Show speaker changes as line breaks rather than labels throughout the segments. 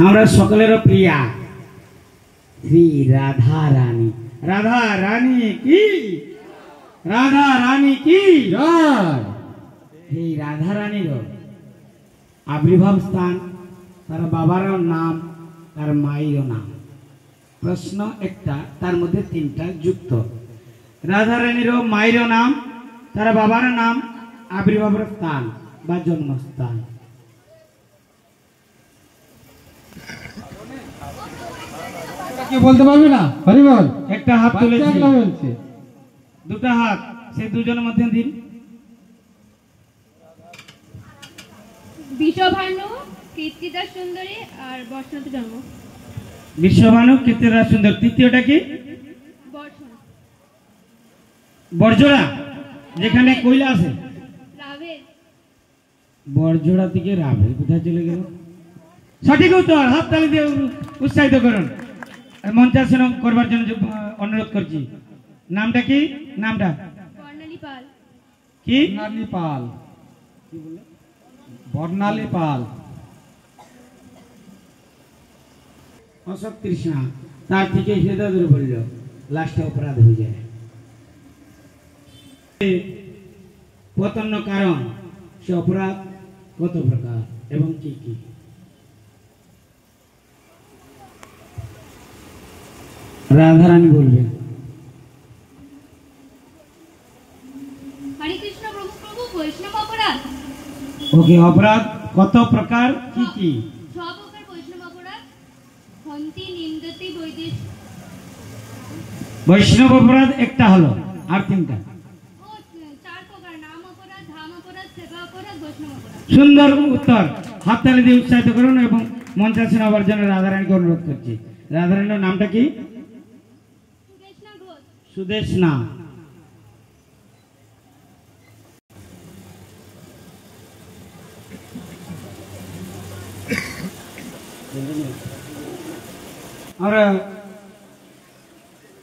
আমরা সকলের প্রিয়া শ্রী রাধা রানী। রাধা রানী কি, রাধা রানী কি জয়। এই রাধা রানীর আবির্ভাব স্থান, তার বাবার নাম, তার মায়ের নাম। প্রশ্ন একটা, তার মধ্যে তিনটা যুক্ত। রাধা রানীর মায়ের নাম, তার বাবার নাম, আবির্ভাবের স্থান বা জন্মস্থান।
কি বলতে পারবে না? হরি বল।
একটা হাত তুলেছে, দুটো হাত, সেই দুজনের মধ্যে দিন।
বিশ্বভানু, কীর্তিদা সুন্দরী আর বর্ষণতে জন্ম।
বিশ্বভানু, কীর্তিদা সুন্দর। তৃতীয়টা কি? বর্জরা, যেখানে কয়লা আছে। বর্জরা থেকে রাভে কোথায় চলে গেল? সঠিক উত্তর, হাত তালি দিয়ে উৎসাহিত করুন। মঞ্চাসন করবার জন্য অনুরোধ করছি। নামটা কি? নামটা
বর্ণালী পাল।
কি?
বর্ণালী পাল। বর্ণালী পাল।
অশোক তৃষ্ণা, তার থেকে হৃদয় দূরে পড়ল, লাস্টে অপরাধ হয়ে যায়। পতন্য কারণ, সে অপরাধ কত প্রকার এবং কি কি? রাধারানী বলবেন।
হরে কৃষ্ণ প্রভু প্রভু বৈষ্ণব অপরাধ।
ওকে, অপরাধ কত প্রকার কি কি?
6 প্রকার বৈষ্ণব অপরাধ। হন্তি নিন্দতি বৈদেশ।
বৈষ্ণব অপরাধ একটা হলো, আর তিনটা?
4 প্রকার, নাম অপরাধ, ধাম অপরাধ, সেবা অপরাধ, বৈষ্ণব অপরাধ।
সুন্দর উত্তর, হাততালি দিয়ে উৎসাহিত করুন এবং মঞ্চাসন হবার জন্য রাধারানীকে অনুরোধ করছি। রাধারানীর নামটা কি?
সুদেশনা ঘোষ।
সুদেশনা। আমরা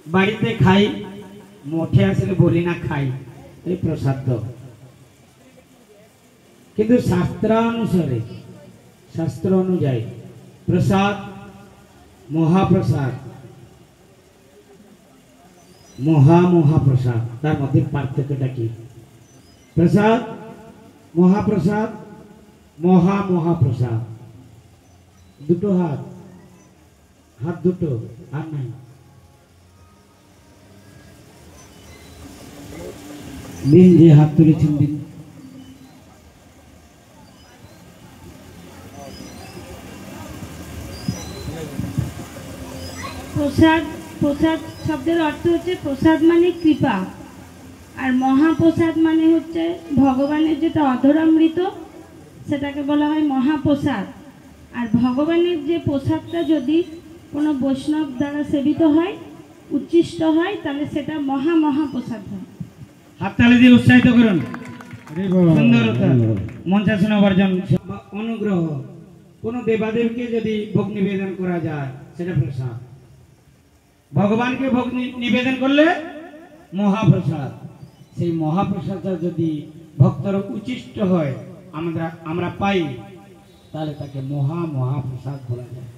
বাড়িতে খাই, মঠে আসলে বলি না খাই, এই প্রসাদ। কিন্তু শাস্ত্রানুসারে, শাস্ত্র অনুযায়ী প্রসাদ, মহাপ্রসাদ, মহাপ্রসাদ, তার মধ্যে পার্থক্যটা কি? প্রসাদ, মহাপ্রসাদ, মহাপ্রসাদ। দুটো হাত, হাত দুটো, আর নাই। দিন, যে হাত তুলেছেন দিন।
প্রসাদ, প্রসাদ শব্দের অর্থ হচ্ছে প্রসাদ মানে কৃপা, আর মহাপ্রসাদ মানে হচ্ছে ভগবানের যেটা অধরামৃত, সেটাকে বলা হয় মহাপ্রসাদ। আর ভগবানের যে প্রসাদটা যদি কোনো বৈষ্ণব দ্বারা সেবিত হয়, উচ্ছিষ্ট হয়, তাহলে সেটা মহাপ্রসাদ হয়।
হাততালি দিয়ে উৎসাহিত করুন। সুন্দর মঞ্চাসন হবার জন্য। অনুগ্রহ, কোন দেবাদেবকে যদি ভোগ নিবেদন করা যায় সেটা প্রসাদ। ভগবানকে ভোগ নিবেদন করলে মহাপ্রসাদ। সেই মহাপ্রসাদটা যদি ভক্তর উচ্ছিষ্ট হয়, আমরা পাই, তাহলে তাকে মহাপ্রসাদ বলা যায়।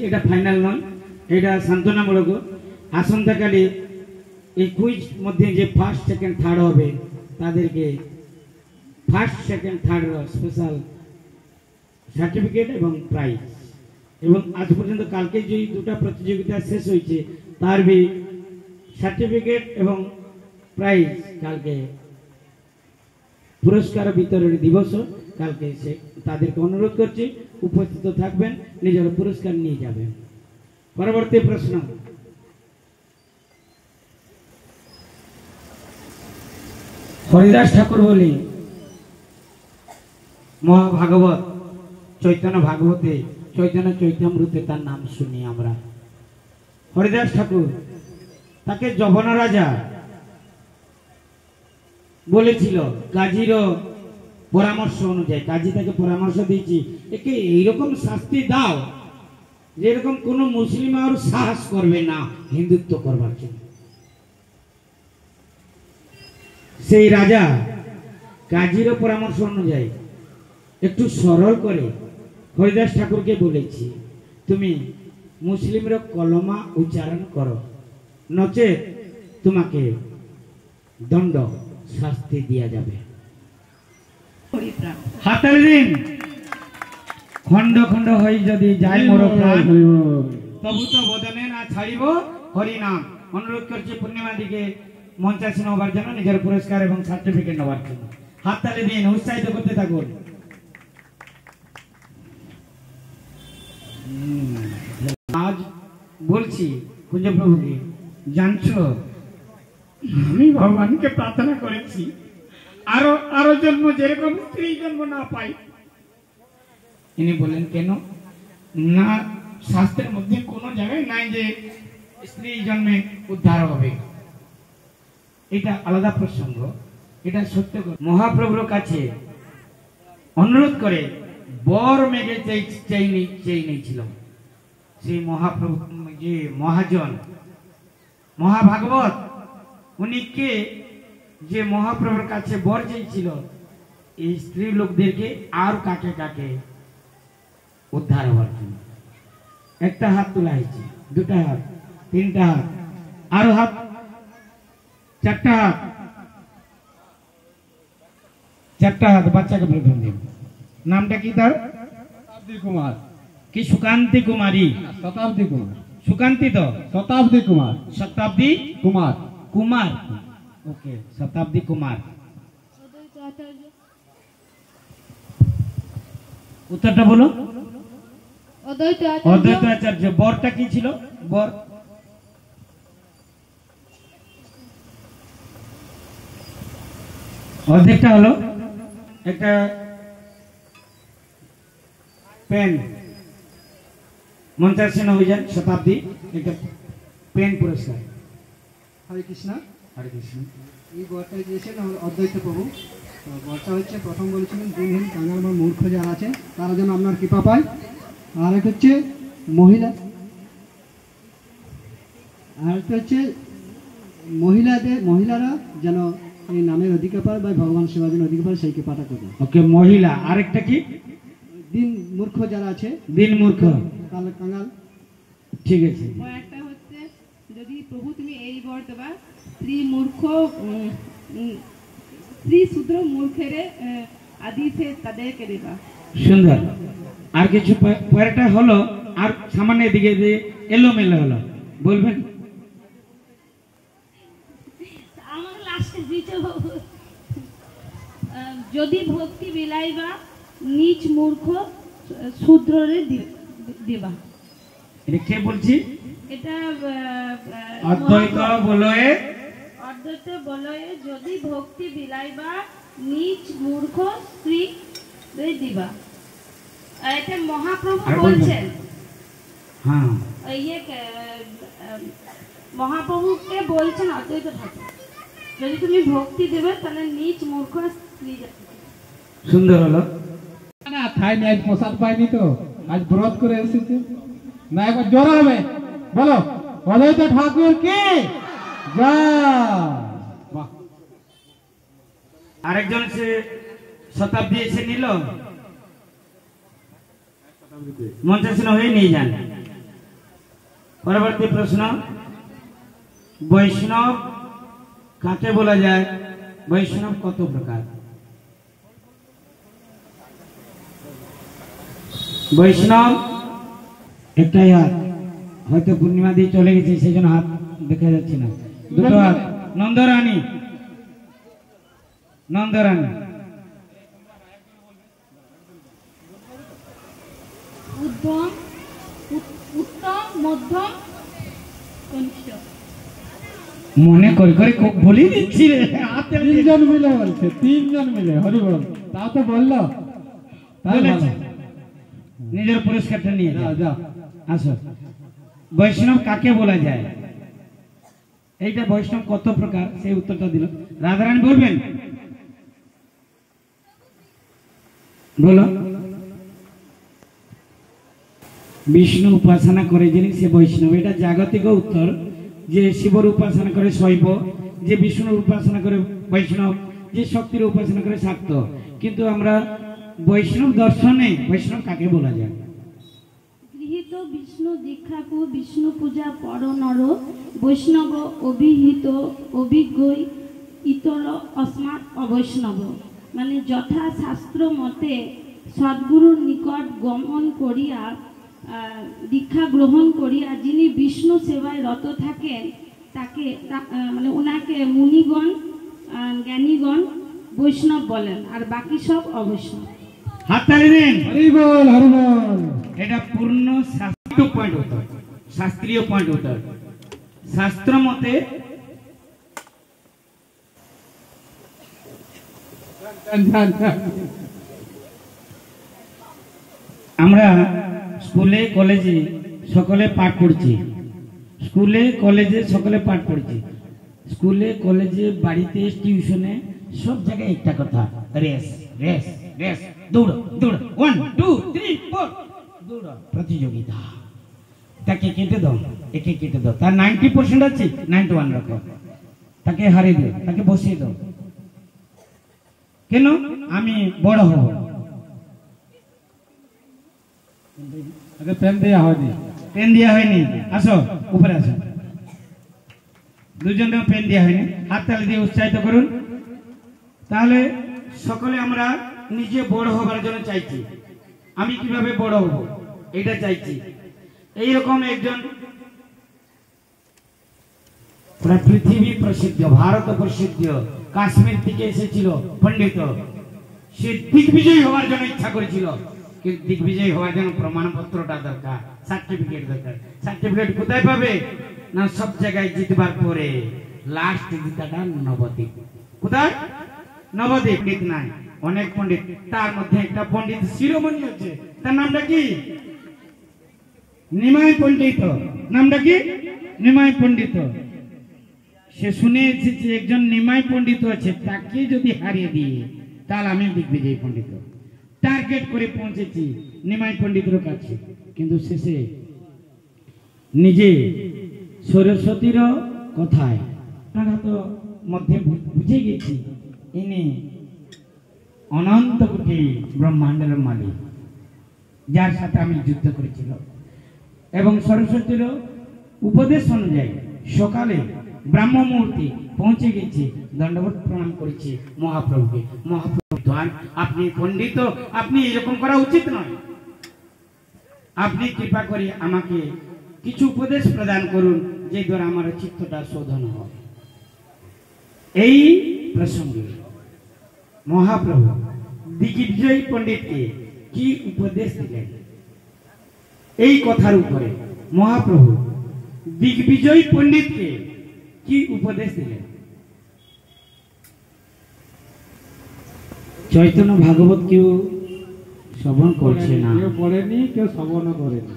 এটা ফাইনাল নয়, এটা সান্ত্বনামূলক। আসন্তাকালে এই কুইজ মধ্যে যে ফার্স্ট সেকেন্ড থার্ড হবে, তাদেরকে first second third special certificate এবং প্রাইজ। এবং আজ পর্যন্ত কালকে যে দুটা প্রতিযোগিতা শেষ হয়েছে, তার भी সার্টিফিকেট এবং প্রাইজ কালকে পুরস্কার বিতরণ দিবস, কালকে সে তাদেরকে অনুরোধ করছি উপস্থিত থাকবেন, নিজের পুরস্কার নিয়ে যাবেন। পরবর্তী প্রশ্ন। হরিদাস ঠাকুর বলি মহাভাগবত চৈতন্য ভাগবতে, চৈতন্য চৈতামৃতে তার নাম শুনি আমরা। হরিদাস ঠাকুর, তাকে যবন রাজা বলেছিল কাজীর পরামর্শ অনুযায়ী, কাজী তাকে পরামর্শ দিয়েছি, একে এইরকম শাস্তি দাও যেরকম কোন মুসলিম আর সাহস করবে না হিন্দুত্ব করবার জন্য। সেই রাজা কাজীর পরামর্শ অনুযায়ী একটু সরল করে হরিদাস ঠাকুরকে বলেছি, তুমি মুসলিমরা কলমা উচ্চারণ করো, নচেত তোমাকে দণ্ড শাস্তি দিয়া যাবে। হাতের দিন খণ্ড খণ্ড হয়ে যদি যাই মোর প্রাণ, তবু তো বদনে না ছাড়িব হরিনাম। অনুরোধ করছি পূর্ণিমা দিকে মঞ্চাসীন হবার জন্য, নিজের পুরস্কার এবং সার্টিফিকেট নেওয়ার জন্য। হাততালি দিন, উৎসাহিত করতে থাকুন। আজ বলছি কুঞ্জপ্রভুকে, জানছো আমি ভগবানকে প্রার্থনা করেছি আরো আরো জন্ম যেরকম স্ত্রী জন্ম না পাই। ইনি বলেন কেন না, শাস্ত্রের মধ্যে কোনো জায়গায় নাই যে স্ত্রী জন্মে উদ্ধার হবে। এটা আলাদা প্রসঙ্গ, এটা সত্য। মহাপ্রভুর কাছে অনুরোধ করে বর মেঘে চেয়ে নিয়েছিল। সেই মহাপ্রভু যে মহাজন মহাভাগবত, উনি কে যে মহাপ্রভুর কাছে বর চেয়েছিল এই স্ত্রী লোকদেরকে আর কাকে কাকে উদ্ধার হওয়ার জন্য। একটা হাত তোলা হয়েছে, দুটা হাত, তিনটা হাত, আরো হাত, চারটা হাত, চারটা হাত। বাচ্চাকে প্রথম দিন নামটা কি তার?
শতাব্দী কুমার।
কি সুকান্তি কুমারী?
শতাব্দী কুমার।
সুকান্তি তো?
শতাব্দী কুমার।
শতাব্দী
কুমার।
কুমার, ওকে, শতাব্দী কুমার।
অদ্বৈত আচার্য।
উত্তরটা বলো।
অদ্বৈত
অদ্বৈত
আচার্য।
আচার্য। বরটা কি ছিল? বর অর্ধেকটা হলো একটা পেন, মঞ্চাসীন হয়ে যান শতাব্দী, একটা পেন পুরস্কার।
হরে কৃষ্ণ।
হরে কৃষ্ণ।
এই বরটা দিয়েছেন অদ্বৈত প্রভু। তো বরটা হচ্ছে, প্রথম বলেছিলেন দিনহীন কাঙাল বা মূর্খ যারা আছে তারা যেন আপনার কৃপা পায়। আর একটা হচ্ছে আর একটা হচ্ছে মহিলারা যেন এই নামের অধিকার পায় বা ভগবান সেবা যেন অধিকার পায়, সেই কৃপাটা করবে।
ওকে, মহিলা। আরেকটা কি?
দিন মূর্খ যারা আছে,
দিন মূর্খ,
কাঙাল।
ঠিক আছে।
একটা হচ্ছে, যদি প্রভু তুমি এই বর দেবা, স্ত্রী মূর্খ স্ত্রী শূদ্র মূর্খেরে আদি সে তাদেরকে দেবা।
সুন্দর। আর কিছু পরেরটা হলো, আর সামান্য দিকে যে এলোমেলো হলো, বলবেন?
আমার লাস্টে দিতে যদি ভক্তি বিলাইবা নিজ মূর্খ শূদ্ররে দিবা।
এটা কে বলছি?
এটা
অদ্বৈত বলয়ে,
অদ্বৈত বলয়ে যদি ভক্তি বিলাইবা নিজ মূর্খ স্ত্রী দিবা। এটা মহাপ্রভু বলছেন।
হ্যাঁ,
মহাপ্রভুকে বলছেন অদ্বৈত ঠাকুর, যদি তুমি ভক্তি দেবে তাহলে নিজ মূর্খ স্ত্রী।
সুন্দর হলো।
না খাইনি, আজ প্রসাদ পাইনি তো, আজ ব্রত করে এসেছে না। একবার জোর হবে বলো, অদ্বৈত ঠাকুর কি জয়। বাহ।
আরেকজন সে শতাব্দী এসে নিল, মঞ্চাসীন হয়ে নিয়ে যান। পরবর্তী প্রশ্ন, বৈষ্ণব কাকে বলা যায়? বৈষ্ণব কত প্রকার? বৈষ্ণব একটাই হাত, হয়তো পূর্ণিমা দিয়ে চলে গেছে সেই জন্য হাত দেখা যাচ্ছে না। দুটো হাত। নন্দরানী, নন্দরানী।
উত্তম, মধ্যম, কনিষ্ঠ।
মনে করে করে বলি দিচ্ছি রে।
তিনজন মিলে বলছে, তিনজন মিলে। হরি বল, তাও তো বললো। তাই
বলেছে। নিজের পুরস্কারটা নিয়ে
যা
যাও।
যা।
আসো, বৈষ্ণব কাকে বলা যায়? এইটা বৈষ্ণব কত প্রকার, সেই উত্তরটা দিল। রাধারানী বলবেন? বলো। বিষ্ণু উপাসনা করে যিনি সে বৈষ্ণব। এটা জাগতিক উত্তর, যে শিবর উপাসনা করে শৈব, যে বিষ্ণুর উপাসনা করে বৈষ্ণব, যে শক্তির উপাসনা করে শাক্ত। কিন্তু আমরা বৈষ্ণব দর্শনে বৈষ্ণব কাকে বলা যায়?
গৃহীত বিষ্ণু দীক্ষাকু বিষ্ণু পূজা পর নর বৈষ্ণব অভিহিত অভিজ্ঞই ইতর অস্মাৎ অবৈষ্ণব। মানে যথা শাস্ত্র মতে সদ্গুরুর নিকট গমন করিয়া দীক্ষা গ্রহণ করিয়া যিনি বিষ্ণু সেবায় রত থাকেন তাকে মানে ওনাকে মুনিগণ জ্ঞানীগণ বৈষ্ণব বলেন, আর বাকি সব অবৈষ্ণব।
হাততালি দিন।
হরি বল হরি বল।
এটা পূর্ণ শাস্ত্রীয় পয়েন্ট হতো, শাস্ত্রীয় পয়েন্ট হতো। শাস্ত্র মতে আমরা স্কুলে কলেজে সকলে পাঠ পড়ছি, স্কুলে কলেজে সকলে পাঠ পড়ছি, স্কুলে কলেজে বাড়িতে টিউশনে সব জায়গায় একটা কথা, রেস রেস রেস, দৌড় দৌড়, 1 2 3 4 দৌড়, প্রতিযোগিতা। তাকে কেটে দাও, একে কেটে দাও, তার 90% আছে 91 রাখো, তাকে হারিয়ে দাও, তাকে বসিয়ে দাও। কেন? আমি বড় হব।
পেন দেওয়া হয়নি,
পেন দেওয়া হয়নি, আসো উপরে আসো। দুজনে পেন দেওয়া হয়নি, হাততালি দিয়ে উৎসাহিত করুন। তাহলে সকলে আমরা নিজে বড় হবার জন্য চাইছি। আমি কিভাবে বড় হব এটা চাইছি। এইরকম একজন পৃথিবী প্রসিদ্ধ, ভারত প্রসিদ্ধ, কাশ্মীর থেকে এসেছিল পণ্ডিত। সে দিগ্বিজয়ী হওয়ার জন্য ইচ্ছা করেছিল, কিন্তু দিগ্বিজয়ী হওয়ার জন্য প্রমাণপত্রটা দরকার, সার্টিফিকেট দরকার। সার্টিফিকেট কোথায় পাবে? না সব জায়গায় জিতবার পরে লাস্ট জিতাটা নবদ্বীপ। কোথায়? নবদ্বীপ। পণ্ডিত নাই, অনেক পণ্ডিত, তার মধ্যে একটা পণ্ডিত শিরোমণি আছে, তার নামটা কি? নিমাই পণ্ডিত। নামটা কি? নিমাই পণ্ডিত। সে শুনে এসেছে একজন নিমাই পণ্ডিত আছে, তাকে যদি হারিয়ে দিয়ে তাহলে আমি দিগ্বিজয়ী পণ্ডিত। টার্গেট করে পৌঁছেছি নিমাই পণ্ডিতের কাছে, কিন্তু শেষে নিজে সরস্বতীর কথায় আপনারা তো মধ্যে বুঝে গেছি, ইনি অনন্ত কোটি ব্রহ্মাণ্ডের মালিক, যার সাথে আমি যুদ্ধ করেছিল। এবং সরস্বতীর উপদেশ অনুযায়ী সকালে ব্রাহ্ম মুহূর্তে পৌঁছে গেছি, দণ্ডবোধ প্রণাম করেছি মহাপ্রভুকে। মহাপ্রভু, আপনি পণ্ডিত, আপনি এরকম করা উচিত নয়, আপনি কৃপা করে আমাকে কিছু উপদেশ প্রদান করুন, যে দ্বারা আমার চিত্তটা শোধন হয়। এই প্রসঙ্গে মহাপ্রভু দিগ্বিজয়ী পণ্ডিতকে কি উপদেশ দিলেন? এই কথার উপরে মহাপ্রভু দিগ্বিজয়ী পণ্ডিতকে কি উপদেশ দিলেন? চৈতন্য ভাগবত কেউ শ্রবণ করছে না,
কেউ পড়েনি, কেউ শ্রবণ করেনি।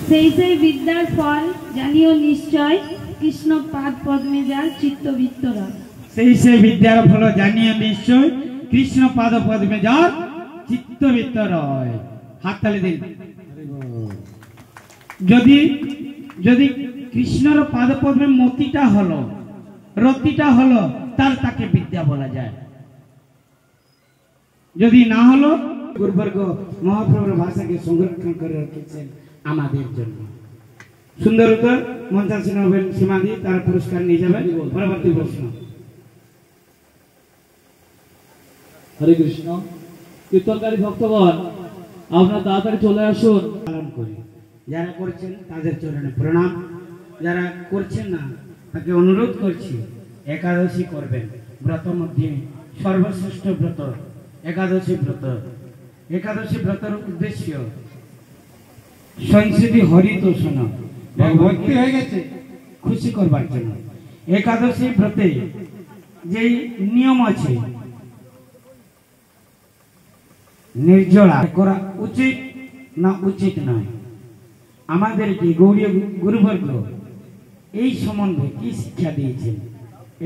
সেই সেই বিদ্যার ফল জানিও নিশ্চয়, কৃষ্ণ পাদ পদ্মে যার চিত্তবৃত্ত রয়।
সেই সেই বিদ্যার ফল জানিয়ে নিশ্চয়, কৃষ্ণ পাদ পদ্মে যার চিত্তবৃত্ত রয়। হাততালি দিন। যদি যদি কৃষ্ণর পাদ পদ্মে মতিটা হলো, রতিটা হলো, তার তাকে বিদ্যা বলা যায়। যদি না হলো, গুরুবর্গ মহাপ্রভুর ভাষাকে সংরক্ষণ করে রেখেছেন আমাদের জন্য। সুন্দর উত্তর মঞ্চাসীন হবেন সীমাদি, তার পুরস্কার নিয়ে যাবেন। পরবর্তী প্রশ্ন।
হরে কৃষ্ণ। কীর্তনকারী ভক্তগণ, আপনারা তাড়াতাড়ি চলে আসুন।
পালন করি, যারা করছেন তাদের চরণে প্রণাম, যারা করছেন না তাকে অনুরোধ করছি একাদশী করবেন। ব্রত মধ্যে সর্বশ্রেষ্ঠ ব্রত একাদশী ব্রত। একাদশী ব্রতের উদ্দেশ্য সংসিদ্ধি হরিতোষণ,
ভক্তি হয়ে গেছে,
খুশি করবার জন্য। একাদশী ব্রতে যেই নিয়ম আছে, নির্জলা করা উচিত না উচিত নয়, আমাদেরকে গৌড়ীয় গুরুবর্গ এই সম্বন্ধে কি শিক্ষা দিয়েছেন?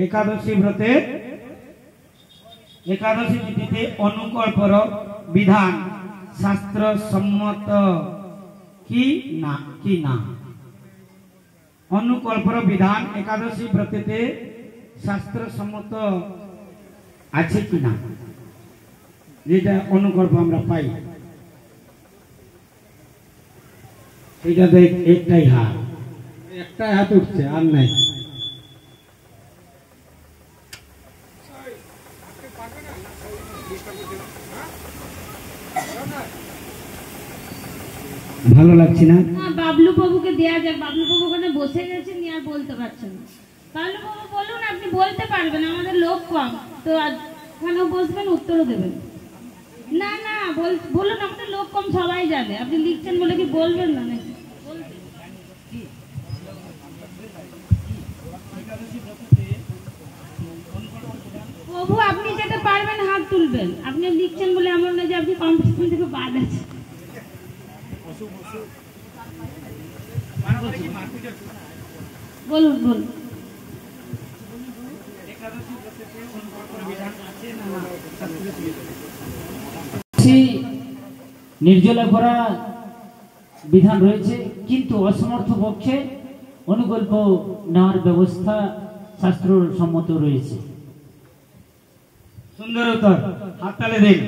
একাদশী ব্রতে একাদশী তিথিতে অনুকল্পর বিধান শাস্ত্র সম্মত কি না? অনুকল্পর বিধান একাদশী ব্রতেতে শাস্ত্রসম্মত আছে কিনা, যেটা অনুকল্প আমরা পাই, সেটা তো একটাই হাত,
একটাই হাত উঠছে আর নাই।
ভালো লাগছে না।
না, বাবলু বাবুকে দেয়া যাক। বাবলু বাবু ওখানে বসে গেছেন, আর বলতে পারছেন না। বাবলু বাবু বলুন, আপনি বলতে পারবেন, আমাদের লোক কম তো, ওখানেও বসবেন, উত্তরও দেবেন। না না, বলুন, আমাদের লোক কম, সবাই জানে। আপনি লিখছেন বলে কি বলবেন না নাকি? প্রভু, আপনি যেটা পারবেন হাত তুলবেন। আপনি লিখছেন বলে এমন না যে আপনি কম্পিটিশন থেকে বাদ আছেন। বলুন বলুন।
নির্জলা করা বিধান রয়েছে, কিন্তু অসমর্থ পক্ষে অনুকল্প নেওয়ার ব্যবস্থা শাস্ত্র সম্মত রয়েছে।
সুন্দর উত্তর, হাততালি দিন।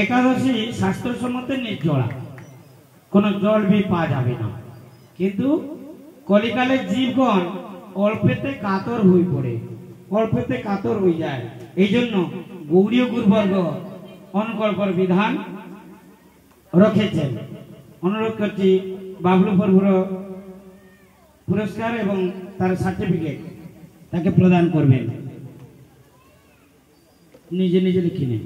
একাদশী শাস্ত্রসম্মত নির্জলা, কোনো জল বি পাওয়া যাবে না, কিন্তু কলিকালের জীবগণ অল্পেতে কাতর হয়ে পড়ে, অল্পেতে কাতর হয়ে যায়। এই জন্য গৌড়ীয় গুরুবর্গ অনুকল্পর বিধান রেখেছেন। অনুরোধ করছি বাবলু প্রভুর পুরস্কার এবং তার সার্টিফিকেট তাকে প্রদান করবেন। নিজে নিজে লিখে নিন।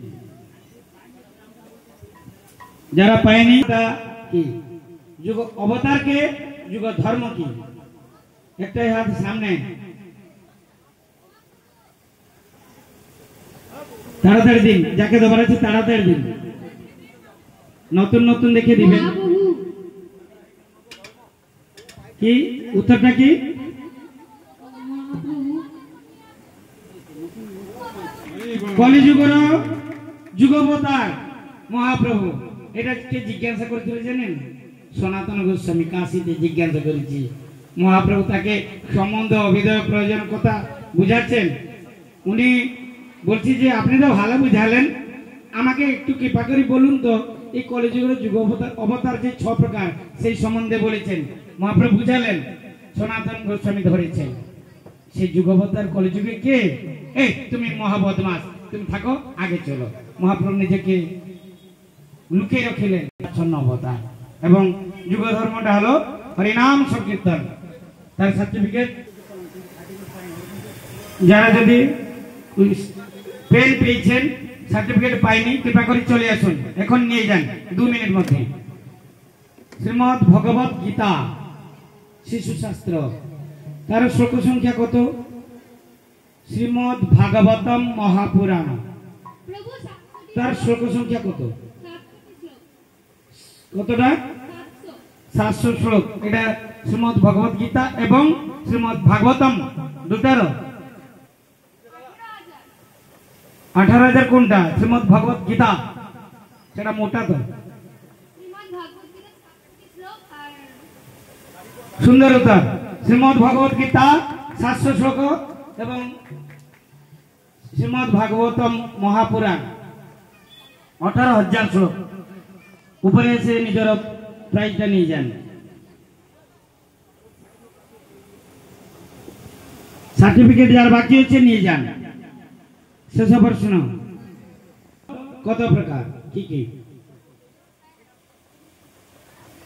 যারা পায়নি তা কি, যুগ অবতার কে, যুগ ধর্ম কি, একটাই হাত সামনে, তাড়াতাড়ি দিন, যাকে দেবার আছে তাড়াতাড়ি দিন, নতুন নতুন দেখে দিবেন। কি উত্তরটা কি? কলিযুগের যুগবতার মহাপ্রভু। এটা কে জিজ্ঞাসা করেছিল জানেন? সনাতন গোস্বামী কাশীতে জিজ্ঞাসা করেছি। মহাপ্রভু তাকে সম্বন্ধ অভিধেয় প্রয়োজন কথা বুঝাচ্ছেন। উনি বলছি যে আপনি তো ভালো বুঝালেন, আমাকে একটু কৃপা করে বলুন তো এই কলিযুগের যুগ অবতার যে 6 প্রকার সেই সম্বন্ধে বলেছেন। মহাপ্রভু বুঝালেন, সনাতন গোস্বামী ধরেছেন সেই যুগ অবতার কলিযুগে কে? এই তুমি মহাবদমাস, তুমি থাকো, আগে চলো। মহাপ্রভু নিজেকে লুকিয়ে রাখিলেন ছন্ন অবতার, এবং যুগ ধর্মটা হলো হরিনাম সংকীর্তন। তার সার্টিফিকেট যারা যদি পেন পেয়েছেন, সার্টিফিকেট পাইনি, কৃপা করে চলে আসুন, এখন নিয়ে যান 2 মিনিট মধ্যে। শ্রীমদ ভগবত গীতা শিশু শাস্ত্র, তার শ্লোক সংখ্যা কত? শ্রীমদ ভাগবতম মহাপুরাণ,
প্রভু
তার শ্লোক সংখ্যা কত?
700
কতটা? 700 শ্লোক। এটা শ্রীমদ ভগবত গীতা এবং শ্রীমদ ভাগবতম দুটার 18,000 কোনটা? শ্রীমদ ভগবত গীতা, সেটা মোটা তো।
শ্রীমদ্ ভাগবত গীতা 700 শ্লোক আর
সুন্দর উত্তর। শ্রীমদ ভগবত গীতা 700 শ্লোক এবং শ্রীমদ ভাগবতম মহাপুরাণ 18,000 শ্লোক। উপরে এসে নিজের প্রাইজটা নিয়ে যান। সার্টিফিকেট যার বাকি হচ্ছে নিয়ে যান। শেষ প্রশ্ন, কত প্রকার, কি কি?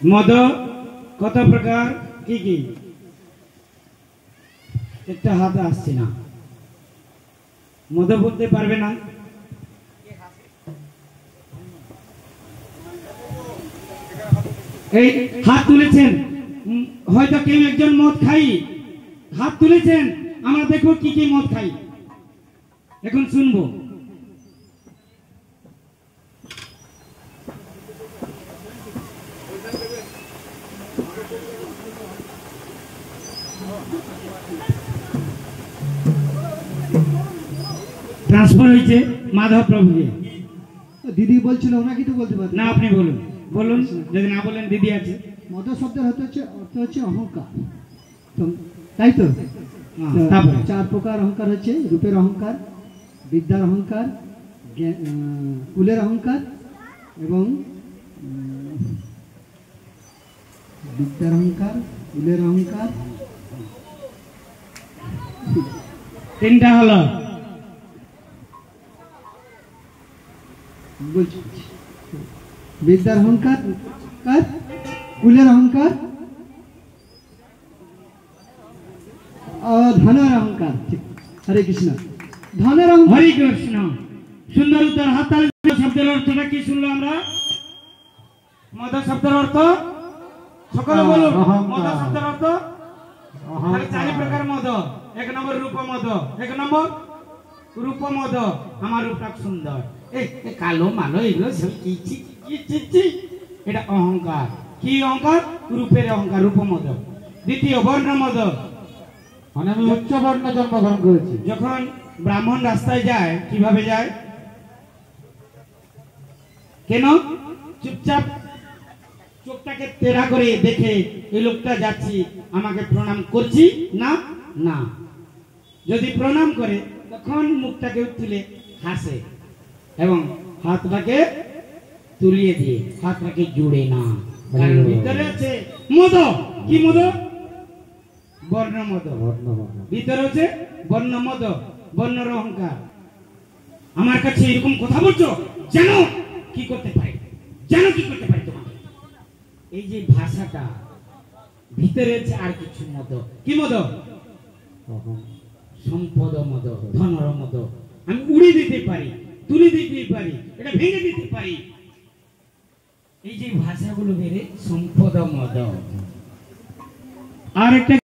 মদ কত প্রকার, কি কি? একটা হাত আসছে না, মদ বলতে পারবে না। এই হাত তুলেছেন, হয়তো কেউ একজন মদ খাই, হাত তুলেছেন, আমরা দেখবো কি কি মদ খাই, এখন শুনবো। ট্রান্সফার হয়েছে মাধব প্রভুকে।
দিদি বলছিল, ওনাকে তো বলতে পারবেন
না, আপনি বলুন, বলুন, যদি না বলেন দিদি আছে।
মদ শব্দের অর্থ হচ্ছে অহংকার। তো তাই তো?
তারপরে
4 প্রকার অহংকার হচ্ছে রূপের অহংকার, বিদ্যার অহংকার, কুলের অহংকার এবং বিদ্যার অহংকার, কুলের অহংকার,
3টা হলো।
বলছি বিদ্যার অহংকার, কুলের অহংকার, ধনের অহংকার। ঠিক, হরে কৃষ্ণ। ধনের অহংকার।
হরে কৃষ্ণ, সুন্দর উত্তর। হাততালি। শব্দের অর্থটা কি শুনলো আমরা? মদ শব্দের অর্থ সকলে বলুন। মদ শব্দের অর্থ তাহলে 4 প্রকার মদ। 1 নম্বর রূপ মদ, 1 নম্বর রূপ মদ। আমার রূপটা সুন্দর, এই কালো মালো এগুলো সব কি এটা অহংকার। কি অহংকার? রূপের অহংকার, রূপ মদ। দ্বিতীয় বর্ণ মদ,
মানে আমি উচ্চ বর্ণে জন্মগ্রহণ করেছি।
যখন ব্রাহ্মণ রাস্তায় যায় কিভাবে যায়? কেন? চুপচাপ চোখটাকে তেড়া করে দেখে এই লোকটা যাচ্ছি, আমাকে প্রণাম করছি না না। যদি প্রণাম করে তখন মুখটাকে তুলে হাসে এবং হাতটাকে তুলিয়ে দিয়ে হাতটাকে জুড়ে না, কারণ ভিতরে আছে মদ। কি মদ? বর্ণ মদ। ভিতরে আছে বর্ণ মদ, বর্ণর অহংকার। আমার কাছে এরকম কথা বলছো, জানো কি করতে পারে, জানো কি করতে পারে তোমাকে। এই যে ভাষাটা ভিতরে আছে আর কিছু মদ। কি মদ? সম্পদ মদ, ধনর মদ। আমি উড়িয়ে দিতে পারি, তুলে দিতে পারি, এটা ভেঙে দিতে পারি। এই যে ভাষাগুলো বেড়ে সম্পদ মদ। আর একটা